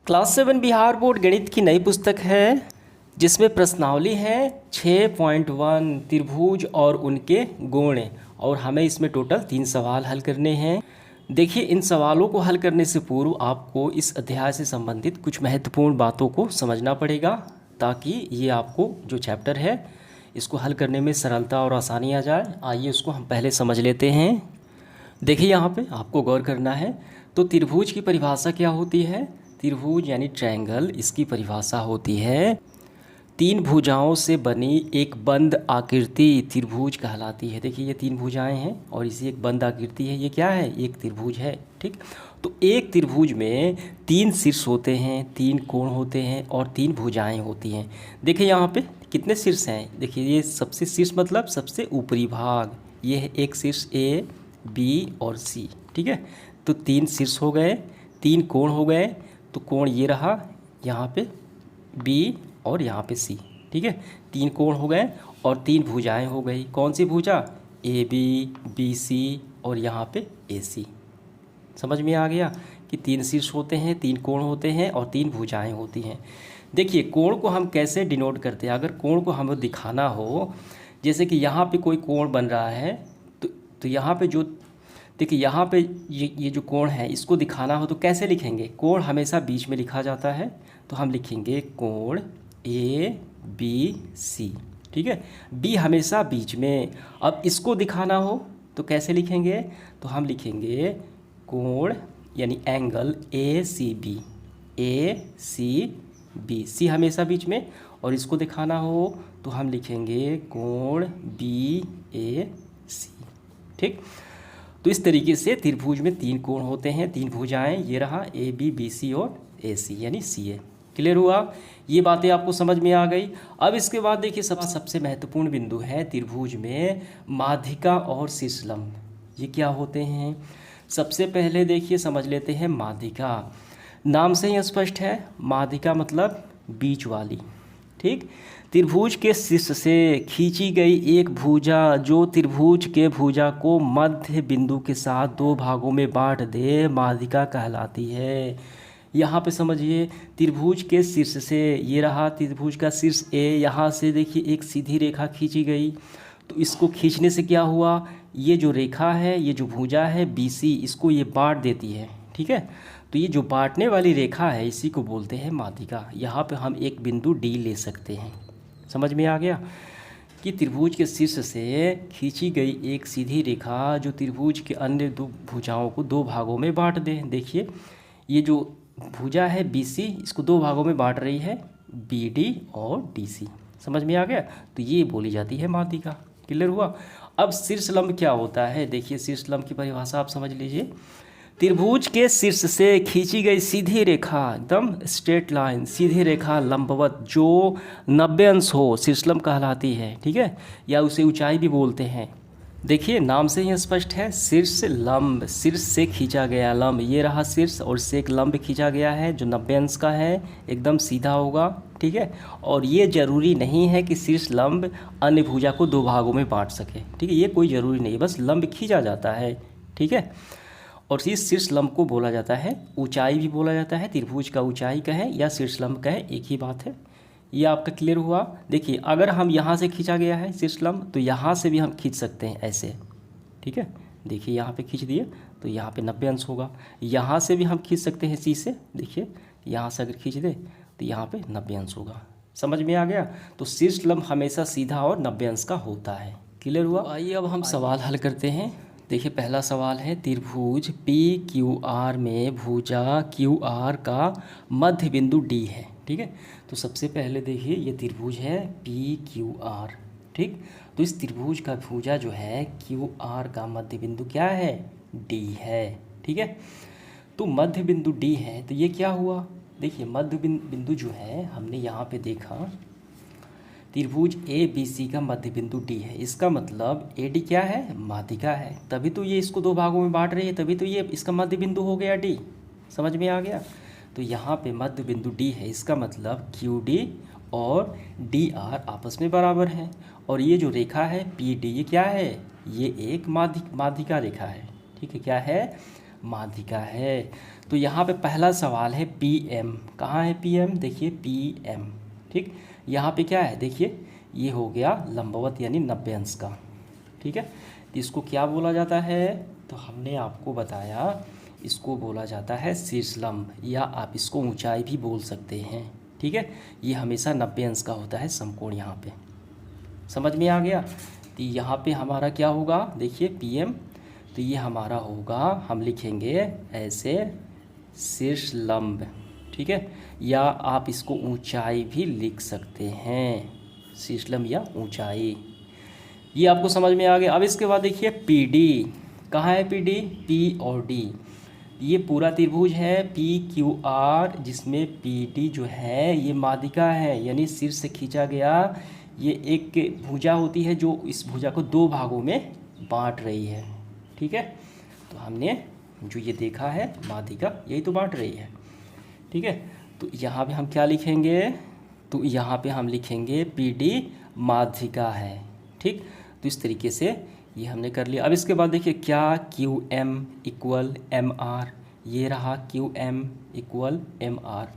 Class 7 Bihar board गणित की नई पुस्तक है जिसमें प्रश्नावली है 6.1 त्रिभुज और उनके गुण। और हमें इसमें टोटल 3 सवाल हल करने हैं। देखिए, इन सवालों को हल करने से पूर्व आपको इस अध्याय से संबंधित कुछ महत्वपूर्ण बातों को समझना पड़ेगा ताकि ये आपको जो चैप्टर है इसको हल करने में सरलता और आसानी आ जाए। आइए उसको हम पहले समझ लेते हैं। देखिए, यहाँ पे आपको गौर करना है। तो त्रिभुज की परिभाषा क्या होती है? त्रिभुज यानी ट्रायंगल, इसकी परिभाषा होती है 3 भुजाओं से बनी एक बंद आकृति त्रिभुज कहलाती है। देखिए, ये 3 भुजाएं हैं और इसी एक बंद आकृति है। ये क्या है? एक त्रिभुज है। ठीक, तो एक त्रिभुज में 3 शीर्ष होते हैं, 3 कोण होते हैं और 3 भुजाएं होती हैं। देखिए यहाँ पे कितने शीर्ष हैं? देखिए, ये सबसे शीर्ष मतलब सबसे ऊपरी भाग, ये है एक शीर्ष ए, बी और सी। ठीक है, तो 3 शीर्ष हो गए, 3 कोण हो गए। तो कोण ये रहा यहाँ पे बी और यहाँ पे सी। ठीक है, 3 कोण हो गए और 3 भुजाएं हो गई। कौन सी भुजा? ए बी सी और यहाँ पे ए सी। समझ में आ गया कि 3 शीर्ष होते हैं, 3 कोण होते हैं और 3 भुजाएं होती हैं। देखिए, कोण को हम कैसे डिनोट करते हैं? अगर कोण को हमें दिखाना हो, जैसे कि यहाँ पे कोई कोण बन रहा है तो यहाँ पे जो देखिए यहाँ पे ये जो कोण है इसको दिखाना हो तो कैसे लिखेंगे? कोण हमेशा बीच में लिखा जाता है, तो हम लिखेंगे कोण ए बी सी। ठीक है, बी हमेशा बीच में। अब इसको दिखाना हो तो कैसे लिखेंगे? तो हम लिखेंगे कोण यानी angle A C B, A C B, C हमेशा बीच में। और इसको दिखाना हो तो हम लिखेंगे कोण बी ए सी। ठीक, तो इस तरीके से त्रिभुज में 3 कोण होते हैं, 3 भुजाएं, ये रहा ए बी सी और ए सी यानी सी ए। क्लियर हुआ? ये बातें आपको समझ में आ गई। अब इसके बाद देखिए, सबसे महत्वपूर्ण बिंदु है त्रिभुज में माध्यिका और शीर्षलंब। ये क्या होते हैं? सबसे पहले देखिए समझ लेते हैं माध्यिका। नाम से ही स्पष्ट है, माध्यिका मतलब बीच वाली। ठीक, त्रिभुज के शीर्ष से खींची गई एक भुजा जो त्रिभुज के भुजा को मध्य बिंदु के साथ 2 भागों में बांट दे, माध्यिका कहलाती है। यहाँ पे समझिए, त्रिभुज के शीर्ष से, ये रहा त्रिभुज का शीर्ष ए, यहाँ से देखिए एक सीधी रेखा खींची गई। तो इसको खींचने से क्या हुआ? ये जो रेखा है, ये जो भुजा है बी सी, इसको ये बांट देती है। ठीक है, तो ये जो बांटने वाली रेखा है इसी को बोलते हैं माध्यिका। यहाँ पे हम एक बिंदु डी ले सकते हैं। समझ में आ गया कि त्रिभुज के शीर्ष से खींची गई एक सीधी रेखा जो त्रिभुज के अन्य 2 भुजाओं को 2 भागों में बांट दे। देखिए, ये जो भुजा है बी सी, इसको 2 भागों में बांट रही है, बी डी और डी सी। समझ में आ गया? तो ये बोली जाती है माध्यिका। क्लियर हुआ? अब शीर्षलंब क्या होता है? देखिए, शीर्षलंब की परिभाषा आप समझ लीजिए। त्रिभुज के शीर्ष से खींची गई सीधी रेखा, एकदम स्ट्रेट लाइन, सीधी रेखा लंबवत जो 90 अंश हो, शीर्षलंब कहलाती है। ठीक है, या उसे ऊंचाई भी बोलते हैं। देखिए, नाम से ही स्पष्ट है, शीर्ष लंब, शीर्ष से खींचा गया लंब। ये रहा शीर्ष और से एक लंब खींचा गया है जो 90 अंश का है, एकदम सीधा होगा। ठीक है, और ये जरूरी नहीं है कि शीर्ष लंब अन्य भुजा को 2 भागों में बांट सके। ठीक है, ये कोई ज़रूरी नहीं, बस लंब खींचा जाता है। ठीक है, और इस शीर्षलंब को बोला जाता है, ऊंचाई भी बोला जाता है। त्रिभुज का ऊंचाई कहें या शीर्षलंब कहें, एक ही बात है। ये आपका क्लियर हुआ? देखिए, अगर हम यहाँ से खींचा गया है शीर्षलंब तो यहाँ से भी हम खींच सकते हैं ऐसे। ठीक है, देखिए यहाँ पे खींच दिए तो यहाँ पे 90 अंश होगा। यहाँ से भी हम खींच सकते हैं सी से। देखिए, यहाँ से अगर खींच दे तो यहाँ पे 90 अंश होगा। समझ में आ गया? तो शीर्षलंब हमेशा सीधा और 90 अंश का होता है। क्लियर हुआ? आइए अब हम सवाल हल करते हैं। देखिए, पहला सवाल है, त्रिभुज पी क्यू आर में भुजा क्यू आर का मध्य बिंदु डी है। ठीक है, तो सबसे पहले देखिए, ये त्रिभुज है पी क्यू आर। ठीक, तो इस त्रिभुज का भुजा जो है क्यू आर का मध्य बिंदु क्या है? डी है। ठीक है, तो मध्य बिंदु डी है तो ये क्या हुआ? देखिए, मध्य बिंदु जो है हमने यहाँ पे देखा, त्रिभुज ए बी सी का मध्य बिंदु डी है। इसका मतलब ए डी क्या है? माध्यिका है, तभी तो ये इसको 2 भागों में बांट रही है, तभी तो ये इसका मध्य बिंदु हो गया डी। समझ में आ गया? तो यहाँ पे मध्य बिंदु डी है, इसका मतलब क्यू डी और डी आर आपस में बराबर हैं। और ये जो रेखा है पी डी, ये क्या है? ये एक माध्यिका रेखा है। ठीक है, क्या है? माध्यिका है। तो यहाँ पे पहला सवाल है PM, कहाँ है PM? देखिए PM, ठीक। यहाँ पे क्या है? देखिए ये हो गया लंबवत यानी 90 अंश का, ठीक है। तो इसको क्या बोला जाता है? तो हमने आपको बताया इसको बोला जाता है शीर्षलंब, या आप इसको ऊंचाई भी बोल सकते हैं, ठीक है। ये हमेशा 90 अंश का होता है समकोण। यहाँ पे समझ में आ गया? तो यहाँ पे हमारा क्या होगा? देखिए PM, तो ये हमारा होगा, हम लिखेंगे ऐसे शीर्षलंब, ठीक है। या आप इसको ऊंचाई भी लिख सकते हैं, शीर्षलंब या ऊंचाई। ये आपको समझ में आ गया। अब इसके बाद देखिए PD, कहाँ है PD? P और D, ये पूरा त्रिभुज है PQR, जिसमें PD जो है ये माध्यिका है, यानी शीर्ष से खींचा गया ये एक भुजा होती है जो इस भुजा को दो भागों में बांट रही है, ठीक है। तो हमने जो ये देखा है माध्यिका, यही तो बांट रही है, ठीक है। तो यहाँ पे हम क्या लिखेंगे? तो यहाँ पे हम लिखेंगे PD माध्यिका है, ठीक। तो इस तरीके से ये हमने कर लिया। अब इसके बाद देखिए क्या QM इक्वल MR, ये रहा QM इक्वल MR।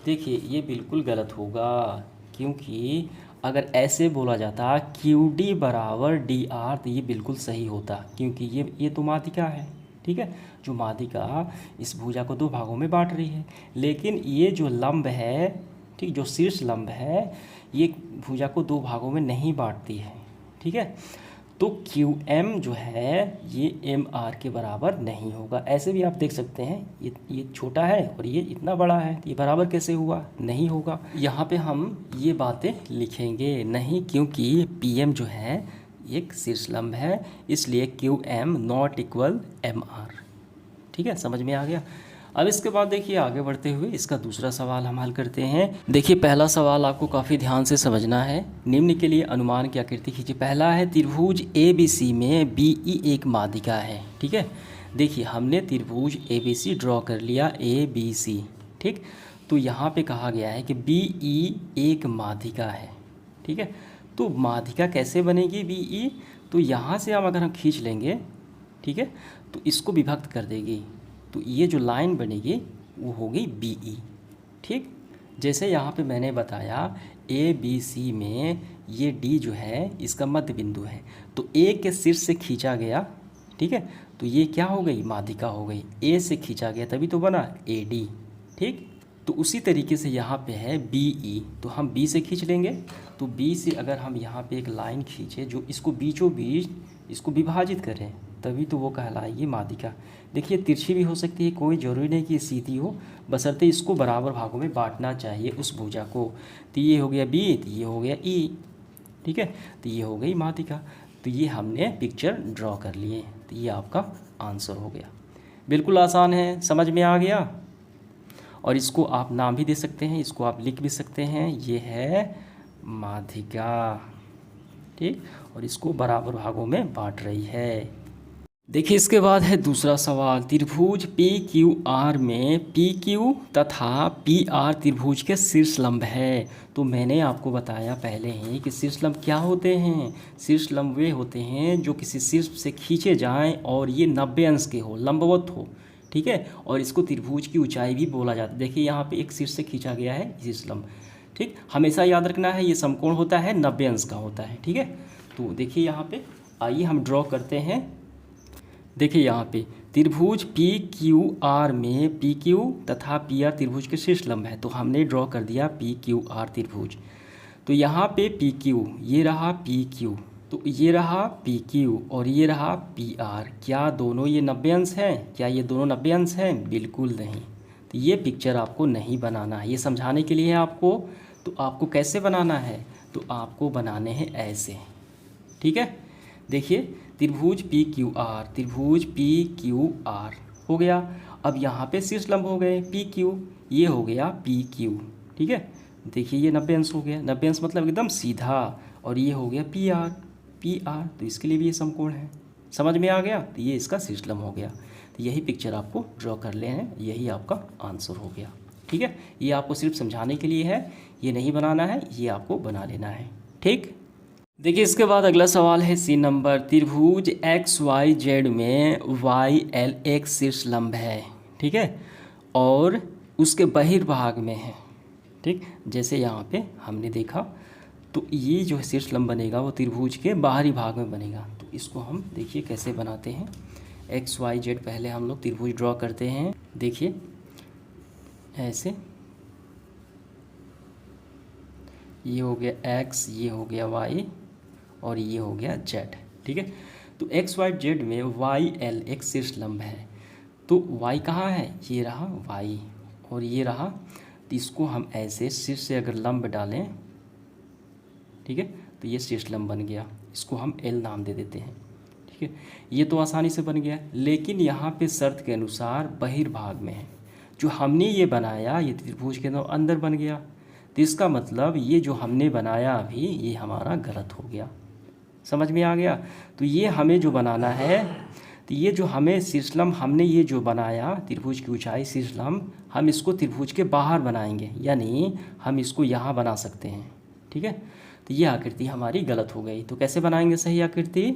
देखिए ये बिल्कुल गलत होगा, क्योंकि अगर ऐसे बोला जाता QD बराबर DR तो ये बिल्कुल सही होता, क्योंकि ये तो माध्यिका है, ठीक है, जो माध्यिका इस भुजा को दो भागों में बांट रही है। लेकिन ये जो लंब है, ठीक, जो शीर्ष लंब है, ये भुजा को दो भागों में नहीं बांटती है, ठीक है। तो QM जो है ये MR के बराबर नहीं होगा। ऐसे भी आप देख सकते हैं, ये छोटा है और ये इतना बड़ा है, ये बराबर कैसे हुआ? नहीं होगा। यहाँ पे हम ये बातें लिखेंगे नहीं, क्योंकि PM जो है एक शीर्षलंब है, इसलिए QM नॉट इक्वल MR, ठीक है, समझ में आ गया। अब इसके बाद देखिए आगे बढ़ते हुए इसका दूसरा सवाल हम हल करते हैं। देखिए पहला सवाल आपको काफ़ी ध्यान से समझना है। निम्न के लिए अनुमान की आकृति खींचिए। पहला है त्रिभुज ABC में BE एक माध्यिका है, ठीक है। देखिए हमने त्रिभुज ABC ड्रॉ कर लिया, ABC, ठीक। तो यहाँ पे कहा गया है कि BE एक माध्यिका है, ठीक है। तो माध्यिका कैसे बनेगी BE? तो यहाँ से अगर हम खींच लेंगे, ठीक है, तो इसको विभक्त कर देगी, तो ये जो लाइन बनेगी वो होगी BE, ठीक। जैसे यहाँ पे मैंने बताया ABC में ये D जो है इसका मध्य बिंदु है, तो A के शीर्ष से खींचा गया, ठीक है, तो ये क्या हो गई? माध्यिका हो गई। A से खींचा गया तभी तो बना AD, ठीक। तो उसी तरीके से यहाँ पे है BE, तो हम B से खींच लेंगे। तो B से अगर हम यहाँ पे एक लाइन खींचे जो इसको बीचों बीच इसको विभाजित करें, तभी तो वो कहलाएगी माध्यिका। देखिए तिरछी भी हो सकती है, कोई ज़रूरी नहीं कि सीधी हो, बशर्ते इसको बराबर भागों में बांटना चाहिए उस भुजा को। तो ये हो गया B, तो ये हो गया E, ठीक है, तो ये हो गई माध्यिका। तो ये हमने पिक्चर ड्रॉ कर लिए, तो ये आपका आंसर हो गया। बिल्कुल आसान है, समझ में आ गया। और इसको आप नाम भी दे सकते हैं, इसको आप लिख भी सकते हैं, ये है माध्यिका, ठीक, और इसको बराबर भागों में बांट रही है। देखिए इसके बाद है दूसरा सवाल। त्रिभुज PQR में PQ तथा PR त्रिभुज के शीर्षलंब है। तो मैंने आपको बताया पहले ही कि शीर्षलंब क्या होते हैं। शीर्षलंब वे होते हैं जो किसी शीर्ष से खींचे जाएं और ये 90 अंश के हो, लंबवत हो, ठीक है, और इसको त्रिभुज की ऊंचाई भी बोला जाता है। देखिए यहाँ पे एक शीर्ष से खींचा गया है शीर्षलंब, ठीक। हमेशा याद रखना है ये समकोण होता है, 90 अंश का होता है, ठीक है। तो देखिए यहाँ पे आइए हम ड्रॉ करते हैं। देखिए यहाँ पे त्रिभुज PQR में PQ तथा PR त्रिभुज के शीर्षलंब है, तो हमने ड्रॉ कर दिया PQR त्रिभुज। तो यहाँ पे PQ, ये रहा PQ, तो ये रहा PQ और ये रहा PR। क्या दोनों ये 90 अंश हैं? क्या ये दोनों 90 अंश हैं? बिल्कुल नहीं। तो ये पिक्चर आपको नहीं बनाना है, ये समझाने के लिए है आपको। तो आपको कैसे बनाना है? तो आपको बनाने हैं ऐसे, ठीक है। देखिए त्रिभुज PQR हो गया। अब यहाँ पे शीर्षलंब हो गए PQ, ये हो गया PQ, ठीक है। देखिए ये 90 अंश हो गया, 90 अंश मतलब एकदम सीधा, और ये हो गया PR, तो इसके लिए भी ये समकोण है। समझ में आ गया? तो ये इसका शीर्षलंब हो गया। तो यही पिक्चर आपको ड्रॉ कर लेना है, यही आपका आंसर हो गया, ठीक है। ये आपको सिर्फ समझाने के लिए है, ये नहीं बनाना है, ये आपको बना लेना है, ठीक। देखिए इसके बाद अगला सवाल है सी नंबर। त्रिभुज एक्स वाई जेड में वाई एल एक शीर्ष लंब है, ठीक है, और उसके बहिर्भाग में है, ठीक। जैसे यहाँ पे हमने देखा, तो ये जो शीर्ष लंब बनेगा वो त्रिभुज के बाहरी भाग में बनेगा। तो इसको हम देखिए कैसे बनाते हैं। एक्स वाई जेड पहले हम लोग त्रिभुज ड्रॉ करते हैं। देखिए ऐसे, ये हो गया एक्स, ये हो गया वाई, और ये हो गया जेड, ठीक है। तो एक्स वाई जेड में वाई एल एक शीर्ष लंब है। तो वाई कहाँ है, ये रहा वाई, और ये रहा। तो इसको हम ऐसे शीर्ष से अगर लंब डालें, ठीक है, तो ये शीर्ष लंब बन गया। इसको हम एल नाम दे देते हैं, ठीक है। ये तो आसानी से बन गया, लेकिन यहाँ पे शर्त के अनुसार बहिर्भाग में है। जो हमने ये बनाया ये त्रिभुज के अंदर बन गया। तो इसका मतलब ये जो हमने बनाया अभी ये हमारा गलत हो गया। समझ में आ गया। तो ये हमें जो बनाना है, तो ये जो हमें शीर्षलंब हमने ये जो बनाया त्रिभुज की ऊंचाई शीर्षलंब, हम इसको त्रिभुज के बाहर बनाएंगे, यानी हम इसको यहाँ बना सकते हैं, ठीक है। तो ये आकृति हमारी गलत हो गई। तो कैसे बनाएंगे सही आकृति,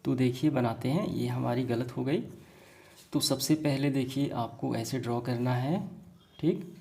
तो देखिए बनाते हैं। ये हमारी गलत हो गई। तो सबसे पहले देखिए आपको ऐसे ड्रॉ करना है, ठीक,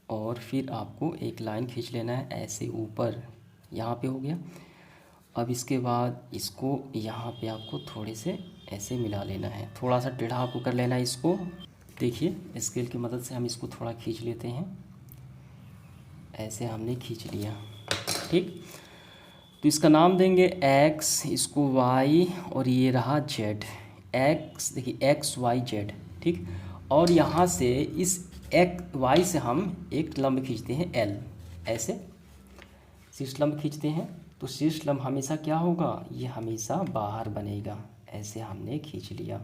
और फिर आपको एक लाइन खींच लेना है ऐसे ऊपर, यहाँ पे हो गया। अब इसके बाद इसको यहाँ पे आपको थोड़े से ऐसे मिला लेना है, थोड़ा सा टेढ़ा आपको कर लेना है इसको। देखिए स्केल की मदद से हम इसको थोड़ा खींच लेते हैं, ऐसे हमने खींच लिया, ठीक। तो इसका नाम देंगे एक्स, इसको वाई, और ये रहा जेड। एक्स देखिए एक्स वाई जेड, ठीक। और यहाँ से इस एक वाई से हम एक लंब खींचते हैं एल, ऐसे शीर्ष लंब खींचते हैं। तो शीर्ष लंब हमेशा क्या होगा, ये हमेशा बाहर बनेगा। ऐसे हमने खींच लिया,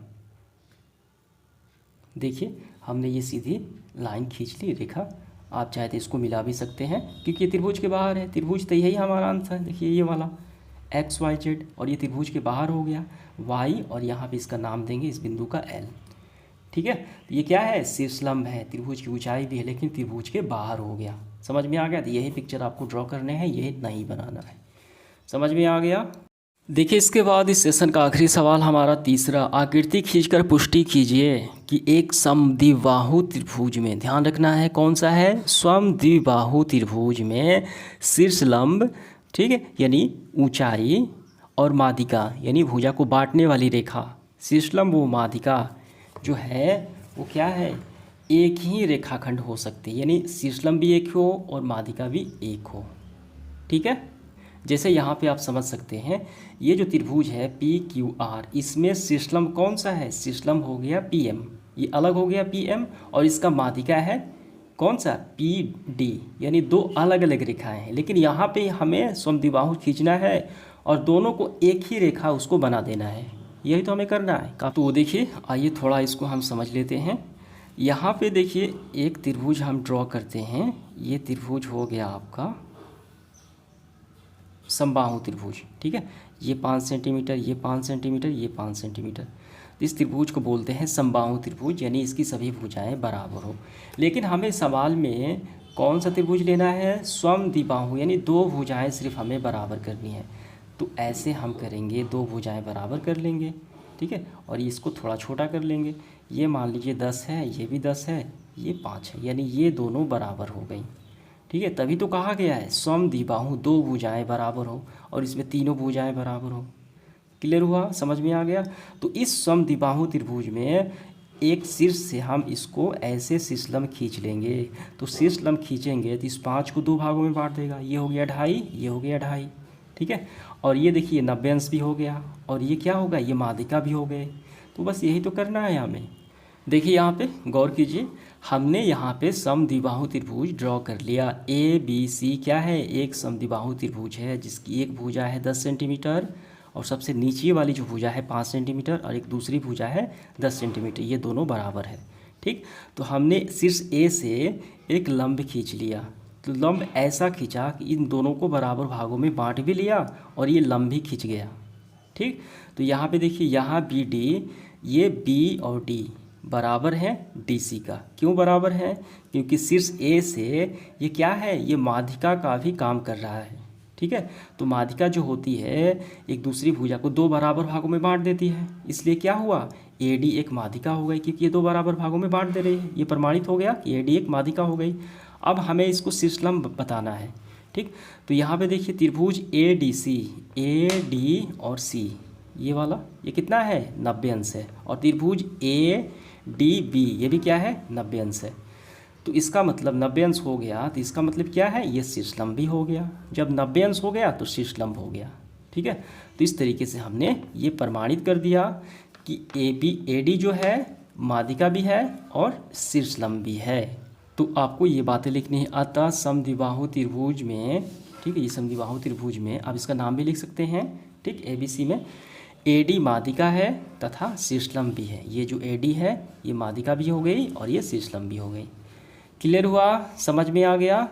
देखिए हमने ये सीधी लाइन खींच ली, रेखा। आप चाहे तो इसको मिला भी सकते हैं, क्योंकि ये त्रिभुज के बाहर है। त्रिभुज तो यही हमारा आंसर है। देखिए ये वाला एक्स वाई जेड, और ये त्रिभुज के बाहर हो गया वाई, और यहाँ पे इसका नाम देंगे इस बिंदु का एल, ठीक है। तो ये क्या है, शीर्षलंब है, त्रिभुज की ऊंचाई भी है, लेकिन त्रिभुज के बाहर हो गया। समझ में आ गया। तो यही पिक्चर आपको ड्रॉ करने हैं, यही नहीं बनाना है। समझ में आ गया। देखिए इसके बाद इस सेशन का आखिरी सवाल हमारा तीसरा। आकृति खींचकर पुष्टि कीजिए कि एक समद्विबाहु त्रिभुज में, ध्यान रखना है कौन सा है, समद्विबाहु त्रिभुज में शीर्षलंब, ठीक है, यानी ऊंचाई, और माध्यिका यानी भुजा को बांटने वाली रेखा, शीर्षलंब वो माध्यिका जो है वो क्या है, एक ही रेखाखंड हो सकती है, यानी शीर्षलंब भी एक हो और माध्यिका भी एक हो, ठीक है। जैसे यहाँ पे आप समझ सकते हैं, ये जो त्रिभुज है पी क्यू आर, इसमें शीर्षलंब कौन सा है, शीर्षलंब हो गया पी एम, ये अलग हो गया पी एम, और इसका माध्यिका है कौन सा, पी डी, यानी दो अलग अलग रेखाएं हैं। लेकिन यहाँ पे हमें समद्विबाहु खींचना है और दोनों को एक ही रेखा उसको बना देना है, यही तो हमें करना है। तो देखिए आइए थोड़ा इसको हम समझ लेते हैं। यहाँ पे देखिए एक त्रिभुज हम ड्रॉ करते हैं। ये त्रिभुज हो गया आपका समबाहु त्रिभुज, ठीक है। ये 5 सेंटीमीटर, ये 5 सेंटीमीटर, ये 5 सेंटीमीटर। इस त्रिभुज को बोलते हैं समबाहु त्रिभुज, यानी इसकी सभी भुजाएं बराबर हो। लेकिन हमें सवाल में कौन सा त्रिभुज लेना है, समद्विबाहु, यानी दो भुजाएं सिर्फ हमें बराबर करनी है। तो ऐसे हम करेंगे, दो भुजाएं बराबर कर लेंगे, ठीक है, और इसको थोड़ा छोटा कर लेंगे। ये मान लीजिए 10 है, ये भी 10 है, ये 5 है, यानी ये दोनों बराबर हो गई, ठीक है। तभी तो कहा गया है समद्विबाहु, दो भुजाएं बराबर हो, और इसमें तीनों भुजाएं बराबर हो। क्लियर हुआ, समझ में आ गया। तो इस समद्विबाहु त्रिभुज में एक शीर्ष से हम इसको ऐसे शीर्षलंब खींच लेंगे। तो शीर्षलंब खींचेंगे तो इस 5 को दो भागों में बांट देगा, ये हो गया 2.5, ये हो गया 2.5, ठीक है। और ये देखिए 90 अंश भी हो गया, और ये क्या होगा, ये माध्यिका भी हो गए। तो बस यही तो करना है हमें। देखिए यहाँ पे गौर कीजिए, हमने यहाँ पे समद्विबाहु त्रिभुज ड्रॉ कर लिया। ए बी सी क्या है, एक समद्विबाहु त्रिभुज है जिसकी एक भुजा है 10 सेंटीमीटर, और सबसे नीचे वाली जो भुजा है 5 सेंटीमीटर, और एक दूसरी भुजा है 10 सेंटीमीटर, ये दोनों बराबर है, ठीक। तो हमने शीर्ष ए से एक लंब खींच लिया। तो लंब ऐसा खींचा कि इन दोनों को बराबर भागों में बांट भी लिया, और ये लंब भी खींच गया, ठीक। तो यहाँ पे देखिए, यहाँ बी डी, ये बी और डी बराबर है डी सी का। क्यों बराबर है, क्योंकि शीर्ष ए से ये क्या है, ये माध्यिका का भी काम कर रहा है, ठीक। ठीक है। तो माध्यिका जो होती है एक दूसरी भुजा को दो बराबर भागों में बांट देती है, इसलिए क्या हुआ, AD एक माध्यिका हो गई, क्योंकि ये दो बराबर भागों में बांट दे रही है। ये प्रमाणित हो गया कि AD एक माध्यिका हो गई। अब हमें इसको शीर्षलंब बताना है, ठीक। तो यहाँ पे देखिए त्रिभुज ADC, AD और C ये वाला ये कितना है 90 अंश है, और त्रिभुज ADB ये भी क्या है 90 अंश है। तो इसका मतलब 90 अंश हो गया, तो इसका मतलब क्या है, ये शीर्षलंब भी हो गया। जब 90 अंश हो गया तो शीर्षलंब हो गया, ठीक है। तो इस तरीके से हमने ये प्रमाणित कर दिया कि AD जो है माध्यिका भी है और शीर्षलंब भी है। तो आपको ये बातें लिखनी है। अतः समद्विबाहु त्रिभुज में, ठीक है, ये समद्विबाहु त्रिभुज में आप इसका नाम भी लिख सकते हैं, ठीक, ABC में AD माध्यिका है तथा शीर्षलंब भी है। ये जो AD है ये माध्यिका भी हो गई और ये शीर्षलंब भी हो गई। क्लियर हुआ, समझ में आ गया।